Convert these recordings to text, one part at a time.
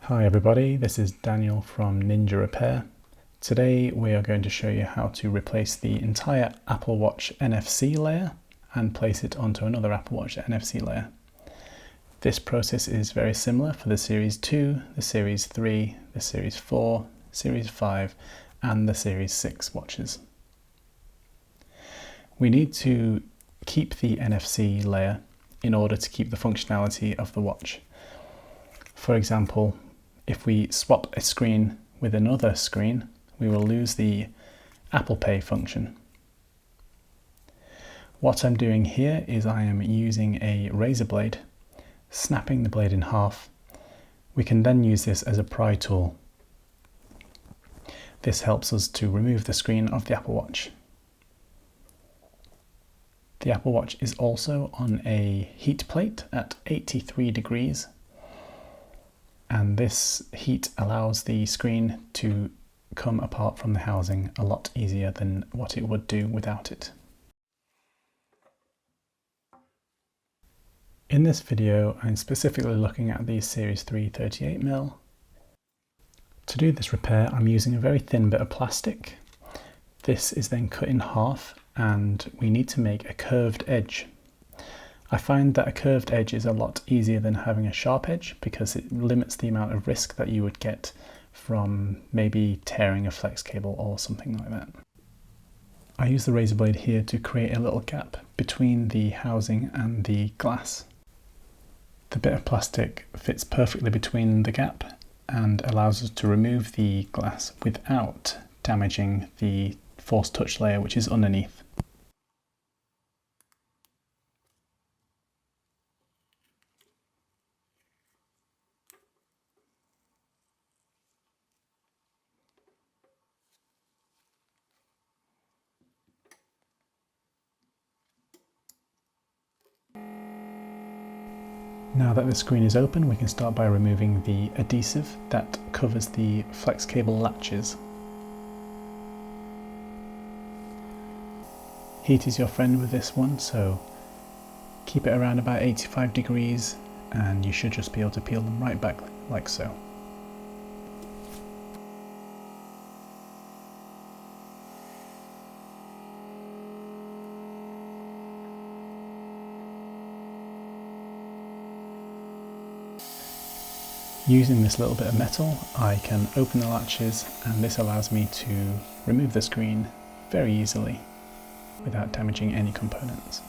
Hi everybody, this is Daniel from Ninja Repair. Today we are going to show you how to replace the entire Apple Watch NFC layer and place it onto another Apple Watch NFC layer. This process is very similar for the Series 2, the Series 3, the Series 4, Series 5 and the Series 6 watches. We need to keep the NFC layer in order to keep the functionality of the watch. For example, if we swap a screen with another screen, we will lose the Apple Pay function. What I'm doing here is I am using a razor blade, snapping the blade in half. We can then use this as a pry tool. This helps us to remove the screen of the Apple Watch. The Apple Watch is also on a heat plate at 83 degrees. And this heat allows the screen to come apart from the housing a lot easier than what it would do without it. In this video, I'm specifically looking at the Series 3 38mm. To do this repair, I'm using a very thin bit of plastic. This is then cut in half and we need to make a curved edge. I find that a curved edge is a lot easier than having a sharp edge because it limits the amount of risk that you would get from maybe tearing a flex cable or something like that. I use the razor blade here to create a little gap between the housing and the glass. The bit of plastic fits perfectly between the gap and allows us to remove the glass without damaging the Force Touch layer which is underneath. Now that the screen is open, we can start by removing the adhesive that covers the flex cable latches. Heat is your friend with this one, so keep it around about 85 degrees and you should just be able to peel them right back like so. Using this little bit of metal, I can open the latches and this allows me to remove the screen very easily without damaging any components.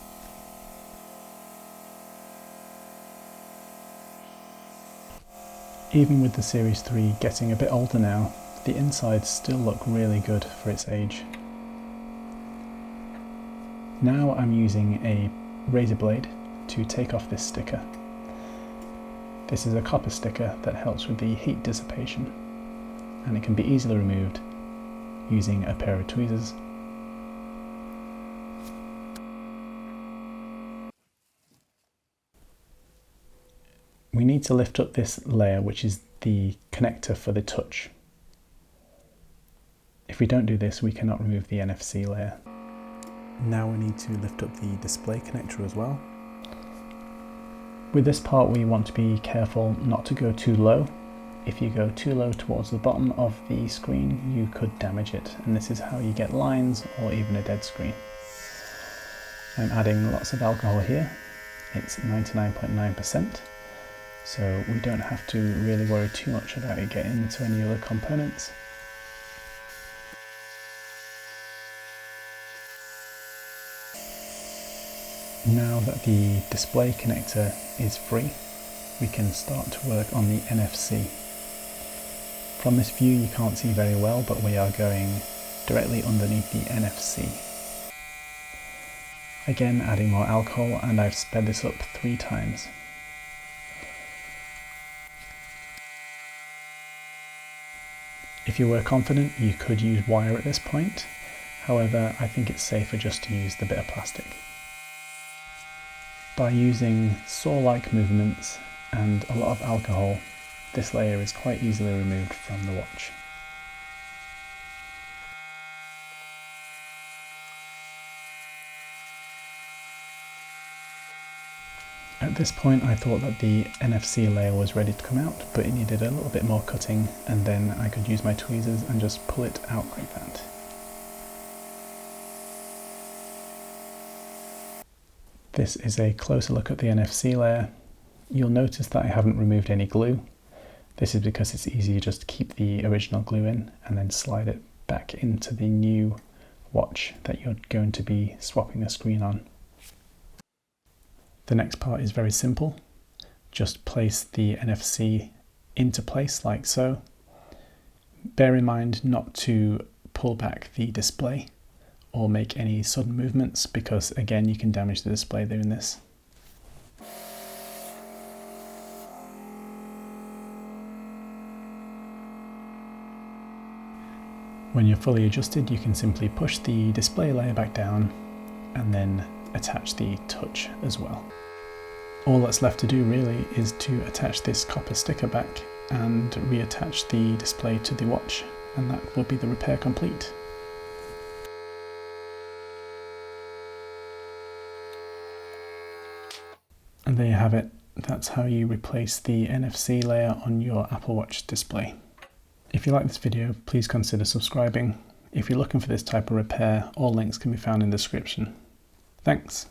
Even with the Series 3 getting a bit older now, the insides still look really good for its age. Now I'm using a razor blade to take off this sticker. This is a copper sticker that helps with the heat dissipation, and it can be easily removed using a pair of tweezers. We need to lift up this layer, which is the connector for the touch. If we don't do this, we cannot remove the NFC layer. Now we need to lift up the display connector as well. With this part we want to be careful not to go too low. If you go too low towards the bottom of the screen you could damage it, and this is how you get lines or even a dead screen. I'm adding lots of alcohol here. It's 99.9%, so we don't have to really worry too much about it getting into any other components. Now that the display connector is free, we can start to work on the NFC. From this view you can't see very well, but we are going directly underneath the NFC. Again, adding more alcohol, and I've sped this up 3 times. If you were confident, you could use wire at this point. However, I think it's safer just to use the bit of plastic. By using saw-like movements and a lot of alcohol, this layer is quite easily removed from the watch. At At this point I thought that the NFC layer was ready to come out, but it needed a little bit more cutting, and then I could use my tweezers and just pull it out like that. This is a closer look at the NFC layer. You'll notice that I haven't removed any glue. This is because it's easier just to keep the original glue in and then slide it back into the new watch that you're going to be swapping the screen on. The next part is very simple. Just place the NFC into place like so. Bear in mind not to pull back the display or make any sudden movements, because again you can damage the display doing this. When you're fully adjusted, you can simply push the display layer back down and then attach the touch as well. All that's left to do really is to attach this copper sticker back and reattach the display to the watch, and that will be the repair complete. And there you have it. That's how you replace the NFC layer on your Apple Watch display. If you like this video, please consider subscribing. If you're looking for this type of repair, all links can be found in the description. Thanks.